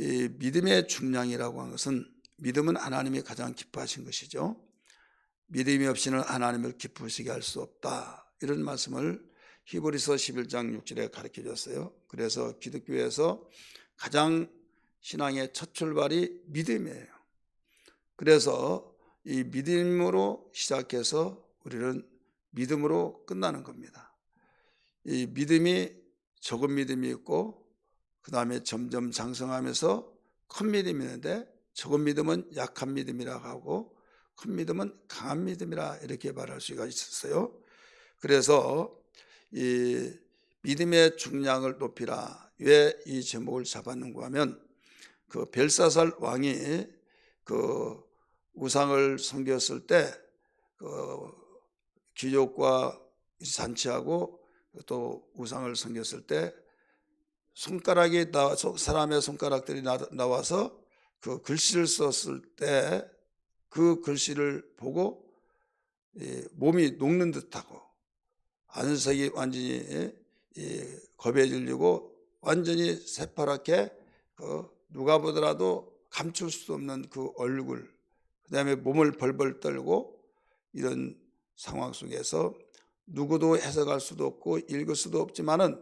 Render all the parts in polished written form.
이 믿음의 중량이라고 하는 것은, 믿음은 하나님이 가장 기뻐하신 것이죠. 믿음이 없이는 하나님을 기쁘시게 할 수 없다, 이런 말씀을 히브리서 11장 6절에 가르쳐 줬어요. 그래서 기독교에서 가장 신앙의 첫 출발이 믿음이에요. 그래서 이 믿음으로 시작해서 우리는 믿음으로 끝나는 겁니다. 이 믿음이 적은 믿음이 있고, 그 다음에 점점 장성하면서 큰 믿음이 있는데, 적은 믿음은 약한 믿음이라고 하고 큰 믿음은 강한 믿음이라 이렇게 말할 수가 있었어요. 그래서 이 믿음의 중량을 높이라, 왜 이 제목을 잡았는가 하면, 그 벨사살 왕이 그 우상을 섬겼을 때 그 귀족과 잔치하고 또 우상을 섬겼을 때 손가락이 나와서, 사람의 손가락들이 나와서 그 글씨를 썼을 때 그 글씨를 보고 몸이 녹는 듯하고 안색이 완전히 겁에 질리고 완전히 새파랗게 누가 보더라도 감출 수 없는 그 얼굴, 그 다음에 몸을 벌벌 떨고, 이런 상황 속에서 누구도 해석할 수도 없고 읽을 수도 없지만은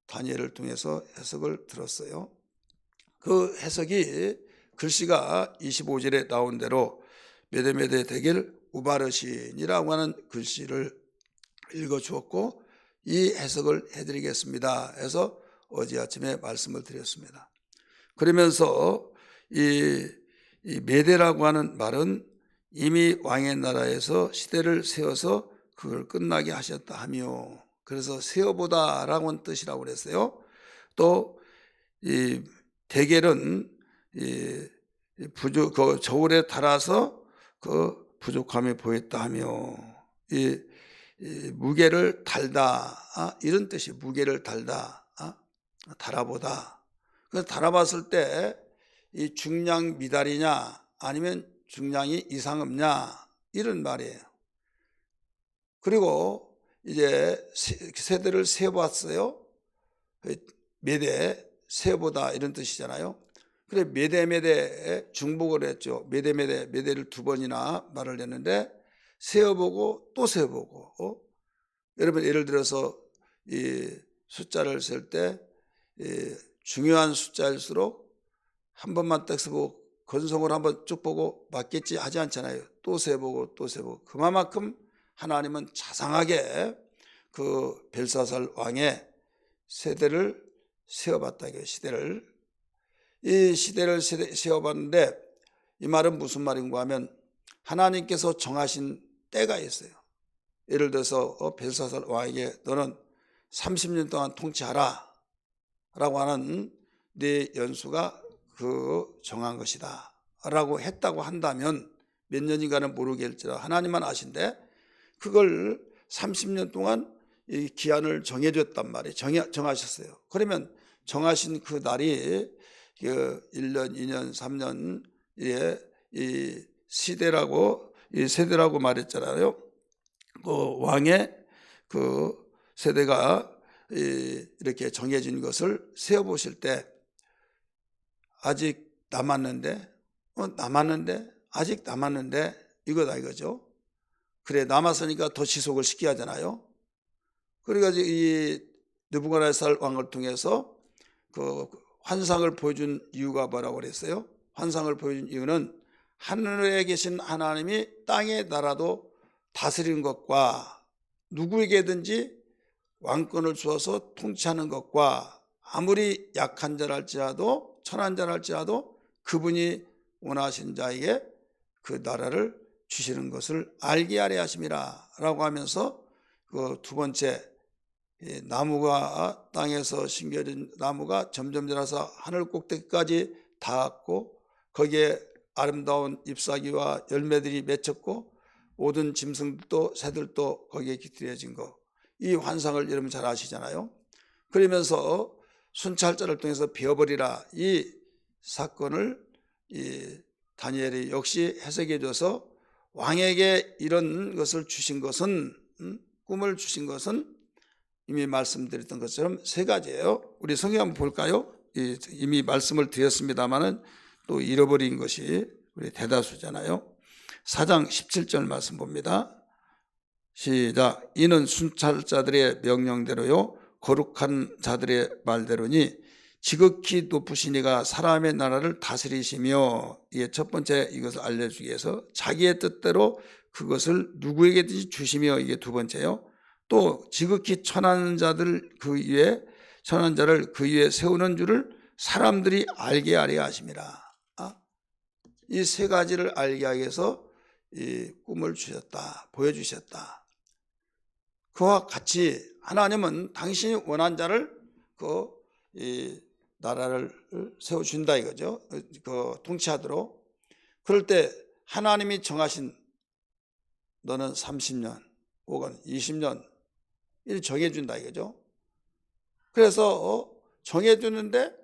다니엘을 통해서 해석을 들었어요. 그 해석이, 글씨가 25절에 나온 대로 메데메데 데겔 우바르신이라고 하는 글씨를 읽어 주었고, 이 해석을 해드리겠습니다 해서 어제 아침에 말씀을 드렸습니다. 그러면서 이 메데라고 하는 말은 이미 왕의 나라에서 시대를 세워서 그걸 끝나게 하셨다 하며, 그래서 세어보다라고 하는 뜻이라고 그랬어요. 또 이 데겔은 그 저울에 달아서 그 부족함이 보였다 하며, 이 무게를 달다, 이런 뜻이, 무게를 달다, 달아보다. 그래서 달아봤을 때 이 중량 미달이냐 아니면 중량이 이상 없냐, 이런 말이에요. 그리고 이제 세대를 세어봤어요. 메대, 세어보다, 이런 뜻이잖아요. 그래, 메대에 중복을 했죠. 메대를 두 번이나 말을 했는데, 세어보고 또 세어보고. 여러분, 예를 들어서 이 숫자를 셀 때 중요한 숫자일수록 한 번만 딱 세보고 건성으로 한번 쭉 보고 맞겠지 하지 않잖아요. 또 세보고 또 세보고. 그만큼 하나님은 자상하게 그 벨사살 왕의 세대를 세어봤다, 이 시대를 세어봤는데, 이 말은 무슨 말인가 하면, 하나님께서 정하신 때가 있어요. 예를 들어서 벨사살 왕에게 너는 30년 동안 통치하라 라고 하는 네 연수가 그 정한 것이다 라고 했다고 한다면, 몇 년인가는 모르겠지만 하나님만 아신데, 그걸 30년 동안 이 기한을 정해줬단 말이에요. 정하셨어요. 그러면 정하신 그 날이 1년, 2년, 3년 이 시대라고, 이 세대라고 말했잖아요. 그 왕의 그 세대가 이렇게 정해진 것을 세어 보실 때, 아직 남았는데, 아직 남았는데, 이거다 이거죠. 그래, 남았으니까 더 지속을 시켜야 하잖아요. 그래가지고 이 느부갓네살 왕을 통해서 그 환상을 보여준 이유가 뭐라고 그랬어요? 환상을 보여준 이유는 하늘에 계신 하나님이 땅의 나라도 다스리는 것과, 누구에게든지 왕권을 주어서 통치하는 것과, 아무리 약한 자랄지라도 천한 자랄지라도 그분이 원하신 자에게 그 나라를 주시는 것을 알게 하려 하심이라 라고 하면서, 그 두 번째, 나무가 땅에서 심겨진 나무가 점점 자라서 하늘 꼭대기까지 닿았고, 거기에 아름다운 잎사귀와 열매들이 맺혔고, 모든 짐승들도 새들도 거기에 깃들여진 거, 이 환상을 여러분 잘 아시잖아요. 그러면서 순찰자를 통해서 베어버리라, 이 사건을 이 다니엘이 역시 해석해줘서, 왕에게 이런 것을 주신 것은, 꿈을 주신 것은 이미 말씀드렸던 것처럼 세 가지예요. 우리 성경 한번 볼까요? 이미 말씀을 드렸습니다마는 또 잃어버린 것이 우리 대다수잖아요. 4장 17절 말씀 봅니다. 시작. 이는 순찰자들의 명령대로요 거룩한 자들의 말대로니 지극히 높으신 이가 사람의 나라를 다스리시며, 이게 첫 번째 이것을 알려주기 위해서 자기의 뜻대로 그것을 누구에게든지 주시며, 이게 두 번째요. 또 지극히 천한 자를 그 위에 세우는 줄을 사람들이 알게 하려 하심이라. 이 세 가지를 알게 하기 위해서 이 꿈을 주셨다, 보여주셨다. 그와 같이 하나님은 당신이 원한 자를 이 나라를 세워준다 이거죠. 통치하도록. 그럴 때 하나님이 정하신 너는 30년 혹은 20년 일 정해준다 이거죠. 그래서 정해주는데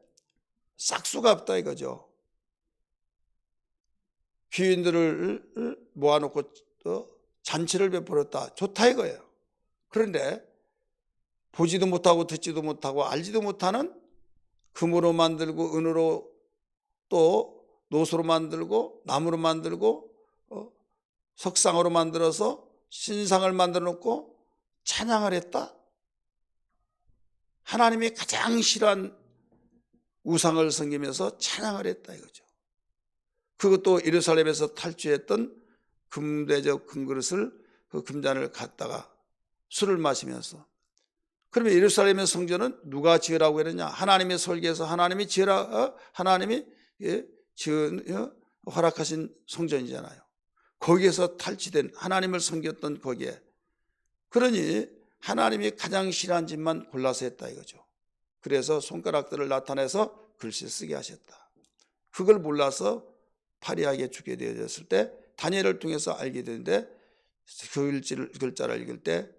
싹수가 없다 이거죠. 귀인들을 모아놓고 잔치를 베풀었다, 좋다 이거예요. 그런데 보지도 못하고 듣지도 못하고 알지도 못하는 금으로 만들고 은으로 또 노소로 만들고 나무로 만들고 석상으로 만들어서 신상을 만들어 놓고 찬양을 했다. 하나님이 가장 싫어한 우상을 섬기면서 찬양을 했다 이거죠. 그것도 예루살렘에서 탈취했던 금대접 금그릇을, 그 금잔을 갖다가 술을 마시면서. 그러면 예루살렘의 성전은 누가 지으라고 그랬냐? 하나님의 설계에서 하나님이 하나님이 허락하신 성전이잖아요. 거기에서 탈취된, 하나님을 섬겼던 거기에. 그러니 하나님이 가장 싫어한 짓만 골라서 했다 이거죠. 그래서 손가락들을 나타내서 글씨 쓰게 하셨다. 그걸 몰라서 파리하게 죽게 되어졌을 때 다니엘을 통해서 알게 되는데, 그 글자를 읽을 때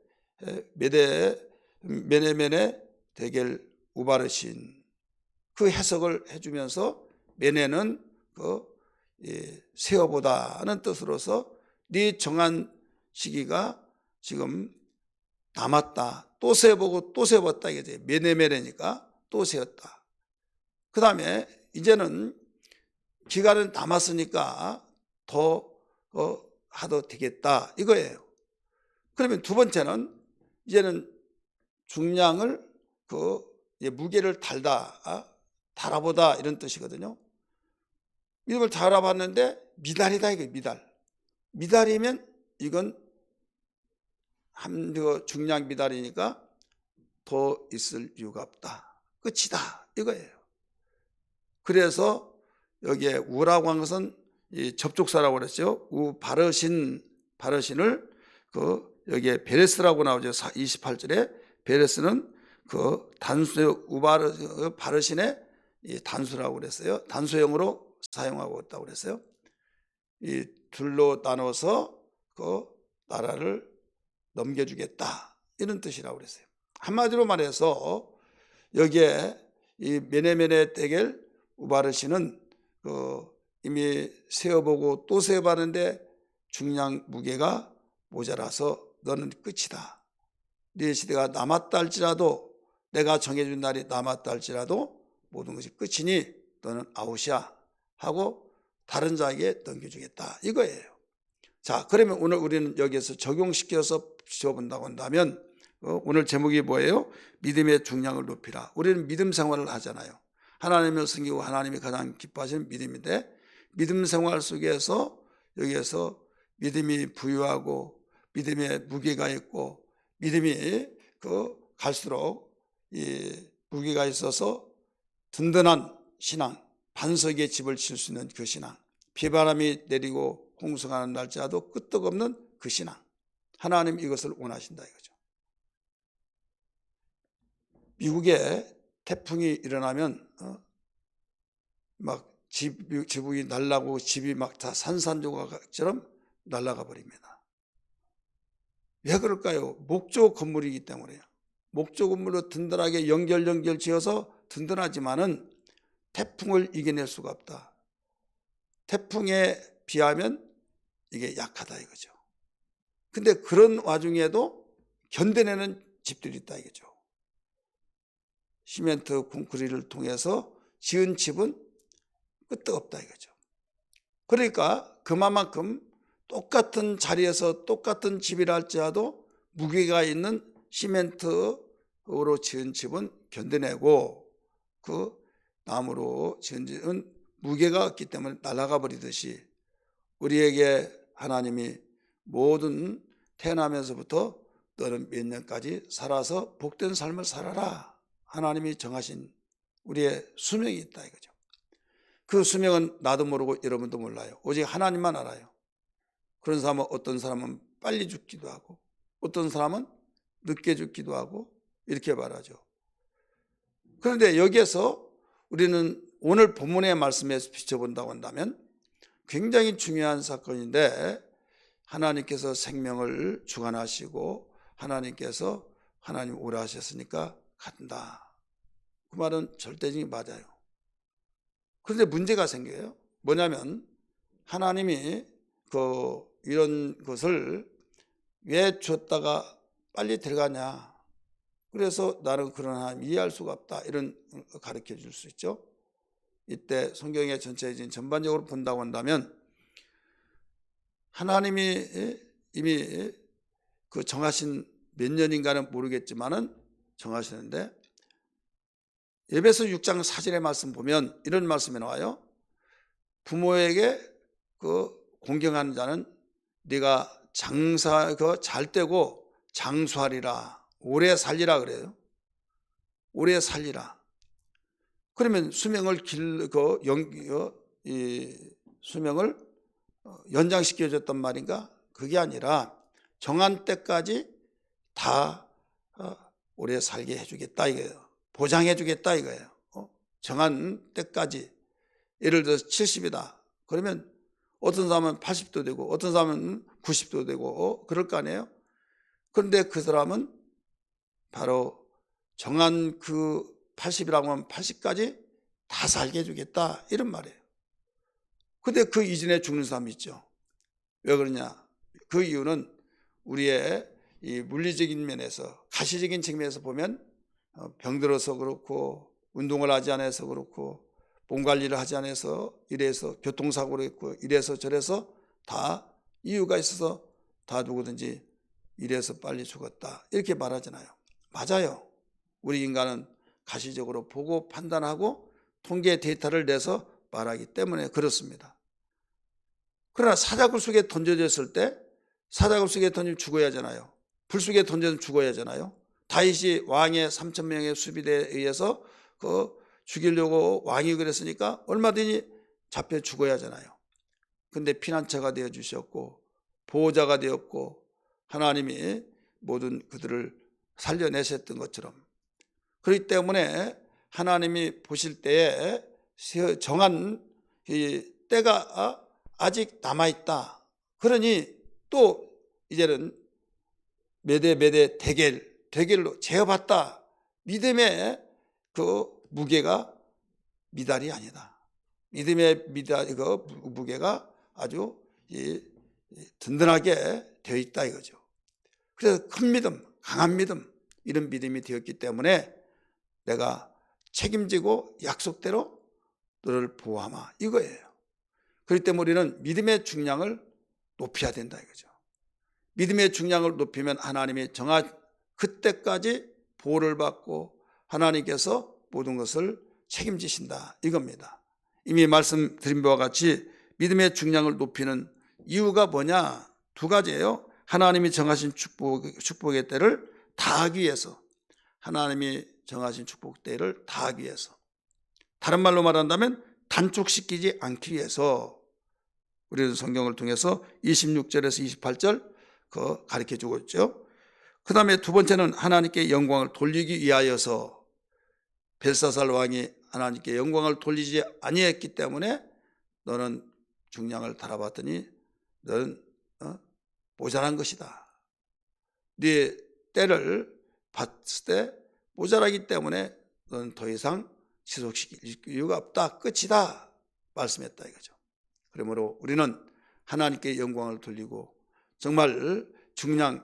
메네메네 데겔 우바르신, 그 해석을 해주면서 메네는 세어보다는 뜻으로서 네 정한 시기가 지금 남았다. 또 세어보고 또 세어봤다 이거지. 메네메네니까 또 세었다. 그 다음에 이제는 기간은 남았으니까 더 하도 되겠다 이거예요. 그러면 두 번째는 이제는 중량을 무게를 달아보다 이런 뜻이거든요. 이걸 달아봤는데 미달이다 이게 미달이면 이건 중량 미달이니까 더 있을 이유가 없다, 끝이다 이거예요. 그래서 여기에 우라고 한 것은 이 접촉사라고 그랬죠. 바르신을 여기에 베레스라고 나오죠. 28절에 베레스는 단수 바르신의 이 단수라고 그랬어요. 단수형으로 사용하고 있다고 그랬어요. 이 둘로 나눠서 나라를 넘겨주겠다 이런 뜻이라고 그랬어요. 한마디로 말해서 여기에 이 메네메네 데겔 우바르신은 이미 세어보고 또 세어봤는데 중량 무게가 모자라서 너는 끝이다. 네 시대가 남았다 할지라도, 내가 정해준 날이 남았다 할지라도 모든 것이 끝이니 너는 아웃이야 하고 다른 자에게 넘겨주겠다 이거예요. 자, 그러면 오늘 우리는 여기에서 적용시켜서 지어본다고 한다면 오늘 제목이 뭐예요? 믿음의 중량을 높이라. 우리는 믿음 생활을 하잖아요. 하나님을 섬기고 하나님이 가장 기뻐하시는 믿음인데, 믿음 생활 속에서 여기에서 믿음이 부유하고 믿음의 무게가 있고 믿음이 갈수록 이 무게가 있어서 든든한 신앙, 반석의 집을 칠 수 있는 그 신앙, 비바람이 내리고 홍수가 날지라도 끄떡없는 그 신앙, 하나님 이것을 원하신다 이거죠. 미국에 태풍이 일어나면 막 지붕이 날라고 집이 막 다 산산조각처럼 날아가 버립니다. 왜 그럴까요? 목조 건물이기 때문에요. 목조 건물로 든든하게 연결 지어서 든든하지만은 태풍을 이겨낼 수가 없다. 태풍에 비하면 이게 약하다 이거죠. 근데 그런 와중에도 견뎌내는 집들이 있다 이거죠. 시멘트 콘크리트를 통해서 지은 집은 끄떡없다 이거죠. 그러니까 그만큼 똑같은 자리에서 똑같은 집이라 할지라도 무게가 있는 시멘트로 지은 집은 견뎌내고 그 나무로 지은 집은 무게가 없기 때문에 날아가 버리듯이 우리에게 하나님이 모든 태어나면서부터 너는 몇 년까지 살아서 복된 삶을 살아라, 하나님이 정하신 우리의 수명이 있다 이거죠. 그 수명은 나도 모르고 여러분도 몰라요. 오직 하나님만 알아요. 그런 사람은 어떤 사람은 빨리 죽기도 하고 어떤 사람은 늦게 죽기도 하고 이렇게 말하죠. 그런데 여기에서 우리는 오늘 본문의 말씀에서 비춰본다고 한다면 굉장히 중요한 사건인데, 하나님께서 생명을 주관하시고 하나님께서 하나님 오라 하셨으니까 간다. 그 말은 절대적인 맞아요. 그런데 문제가 생겨요. 뭐냐면 하나님이 이런 것을 왜 줬다가 빨리 들어가냐, 그래서 나는 그런 하나님 이해할 수가 없다, 이런 가르쳐 줄 수 있죠. 이때 성경의 전체적인 전반적으로 본다고 한다면 하나님이 이미 그 정하신 몇 년인가는 모르겠지만은 정하시는데, 에베소 6장 4절의 말씀 보면 이런 말씀이 나와요. 부모에게 공경하는 자는 네가 잘 되고 장수하리라, 오래 살리라 그래요. 오래 살리라. 그러면 수명을 수명을 연장시켜 줬단 말인가? 그게 아니라 정한 때까지 다 오래 살게 해주겠다 이거예요. 보장해 주겠다 이거예요. 정한 때까지. 예를 들어서 70이다. 그러면 어떤 사람은 80도 되고 어떤 사람은 90도 되고 그럴 거 아니에요. 그런데 그 사람은 바로 정한 그 80이라고 하면 80까지 다 살게 해주겠다 이런 말이에요. 근데 그 이전에 죽는 사람이 있죠. 왜 그러냐? 그 이유는 우리의 이 물리적인 면에서, 가시적인 측면에서 보면 병들어서 그렇고 운동을 하지 않아서 그렇고 몸 관리를 하지 않아서 이래서 교통사고를 했고 이래서 저래서 다 이유가 있어서 다 누구든지 이래서 빨리 죽었다 이렇게 말하잖아요. 맞아요. 우리 인간은 가시적으로 보고 판단하고 통계 데이터를 내서 말하기 때문에 그렇습니다. 그러나 사자굴 속에 던져졌을 때 사자굴 속에 던지면 죽어야 하잖아요. 불 속에 던져서 죽어야 하잖아요. 다윗이 왕의 3,000명의 수비대에 의해서 죽이려고 왕이 그랬으니까 얼마든지 잡혀 죽어야 하잖아요. 근데 피난처가 되어 주셨고 보호자가 되었고 하나님이 모든 그들을 살려내셨던 것처럼, 그렇기 때문에 하나님이 보실 때에 정한 이 때가 아직 남아있다. 그러니 또 이제는 매대 대결로 재어봤다. 믿음의 그 무게가 미달이 아니다. 믿음의 무게가 아주 든든하게 되어 있다 이거죠. 그래서 큰 믿음, 강한 믿음, 이런 믿음이 되었기 때문에 내가 책임지고 약속대로 너를 보호하마 이거예요. 그렇기 때문에 우리는 믿음의 중량을 높여야 된다 이거죠. 믿음의 중량을 높이면 하나님이 정한 그때까지 보호를 받고 하나님께서 모든 것을 책임지신다 이겁니다. 이미 말씀드린 바와 같이 믿음의 중량을 높이는 이유가 뭐냐? 두 가지예요. 하나님이 정하신 축복의 때를 다하기 위해서, 하나님이 정하신 축복 때를 다하기 위해서, 다른 말로 말한다면 단축시키지 않기 위해서 우리는 성경을 통해서 26절에서 28절 가르쳐 주고 있죠. 그 다음에 두 번째는 하나님께 영광을 돌리기 위하여서, 벨사살 왕이 하나님께 영광을 돌리지 아니했기 때문에 너는 중량을 달아봤더니 너는 모자란 것이다. 네 때를 봤을 때 모자라기 때문에 너는 더 이상 지속시킬 이유가 없다. 끝이다. 말씀했다 이거죠. 그러므로 우리는 하나님께 영광을 돌리고 정말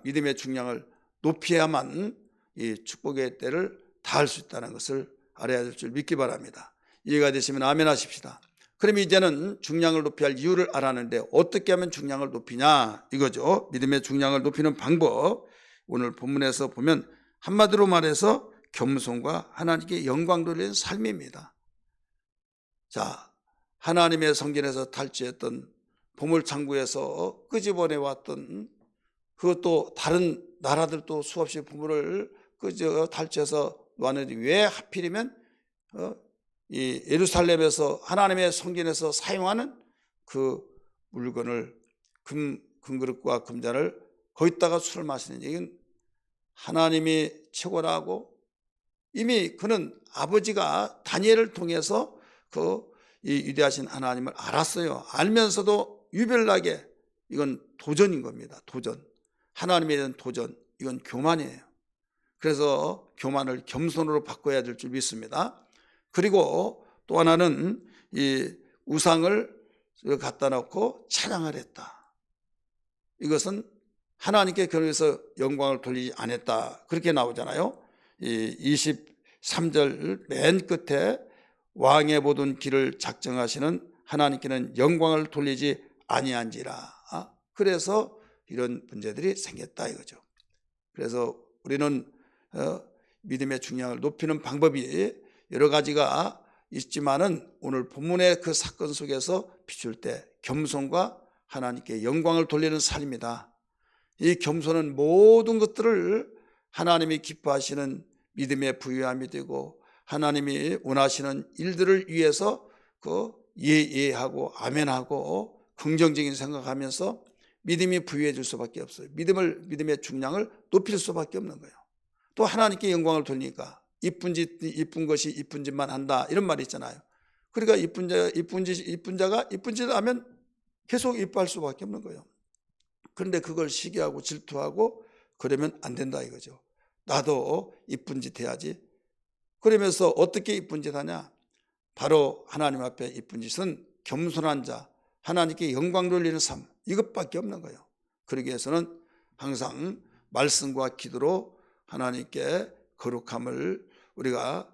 믿음의 중량을 높여야만 이 축복의 때를 다할 수 있다는 것을 알아야 될 줄 믿기 바랍니다. 이해가 되시면 아멘 하십시다. 그럼 이제는 중량을 높여야 할 이유를 알았는데 어떻게 하면 중량을 높이냐 이거죠. 믿음의 중량을 높이는 방법, 오늘 본문에서 보면 한마디로 말해서 겸손과 하나님께 영광 돌리는 삶입니다. 자, 하나님의 성전에서 탈취했던 보물창고에서 끄집어내왔던, 그것도 다른 나라들도 수없이 보물을 탈취해서 놓았는데 왜 하필이면 이 예루살렘에서 하나님의 성전에서 사용하는 그 물건을, 금그릇과 금잔을 거기다가 술을 마시는, 이건 하나님이 최고라고 이미 그는 아버지가 다니엘을 통해서 이 위대하신 하나님을 알았어요. 알면서도 유별나게 이건 도전인 겁니다. 도전. 하나님에 대한 도전. 이건 교만이에요. 그래서 교만을 겸손으로 바꿔야 될 줄 믿습니다. 그리고 또 하나는 이 우상을 갖다 놓고 찬양을 했다. 이것은 하나님께 그래서 영광을 돌리지 않았다. 그렇게 나오잖아요. 이 23절 맨 끝에 왕의 모든 길을 작정하시는 하나님께는 영광을 돌리지 아니한지라. 그래서 이런 문제들이 생겼다 이거죠. 그래서 우리는 믿음의 중량을 높이는 방법이 여러 가지가 있지만은 오늘 본문의 그 사건 속에서 비출 때 겸손과 하나님께 영광을 돌리는 삶이다. 이 겸손은 모든 것들을 하나님이 기뻐하시는 믿음의 부유함이 되고 하나님이 원하시는 일들을 위해서 예하고 아멘하고 긍정적인 생각하면서 믿음이 부유해질 수밖에 없어요. 믿음의 중량을 높일 수밖에 없는 거예요. 또 하나님께 영광을 돌리니까 이쁜 것이 이쁜 짓만 한다 이런 말이 있잖아요. 그러니까 이쁜 자가 이쁜 짓을 하면 계속 이뻐할 수밖에 없는 거예요. 그런데 그걸 시기하고 질투하고 그러면 안 된다 이거죠. 나도 이쁜 짓 해야지. 그러면서 어떻게 이쁜 짓 하냐? 바로 하나님 앞에 이쁜 짓은 겸손한 자, 하나님께 영광 돌리는 삶, 이것밖에 없는 거예요. 그러기 위해서는 항상 말씀과 기도로 하나님께 거룩함을, 우리가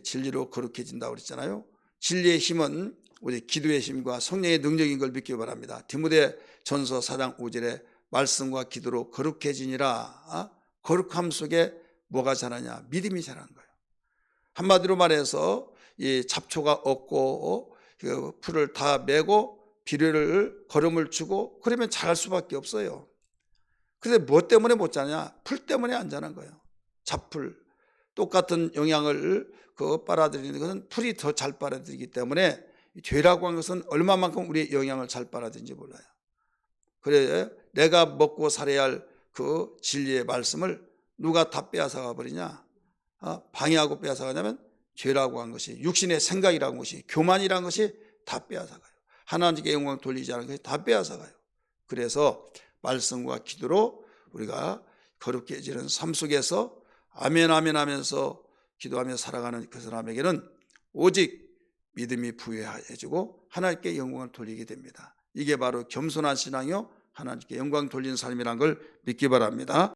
진리로 거룩해진다고 그랬잖아요. 진리의 힘은 오직 기도의 힘과 성령의 능력인 걸 믿기 바랍니다. 디모데 전서 4장 5절에 말씀과 기도로 거룩해지니라. 거룩함 속에 뭐가 자라냐? 믿음이 자라는 거예요. 한마디로 말해서 이 잡초가 없고 그 풀을 다 메고 비료를 거름을 주고 그러면 자랄 수밖에 없어요. 그런데 뭐 때문에 못 자냐? 풀 때문에 안 자는 거예요. 잡풀, 똑같은 영양을 빨아들이는 것은 풀이 더 잘 빨아들이기 때문에 죄라고 하는 것은 얼마만큼 우리의 영양을 잘 빨아들이는지 몰라요. 그래 내가 먹고 살아야 할 그 진리의 말씀을 누가 다 빼앗아가 버리냐? 방해하고 빼앗아가냐면 죄라고 한 것이, 육신의 생각이라는 것이, 교만이라는 것이 다 빼앗아가요. 하나님께 영광 돌리지 않은 것이 다 빼앗아가요. 그래서 말씀과 기도로 우리가 거룩해지는 삶 속에서 아멘 아멘 하면서 기도하며 살아가는 그 사람에게는 오직 믿음이 부유해지고 하나님께 영광을 돌리게 됩니다. 이게 바로 겸손한 신앙이요 하나님께 영광 돌리는 삶이라는 걸 믿기 바랍니다.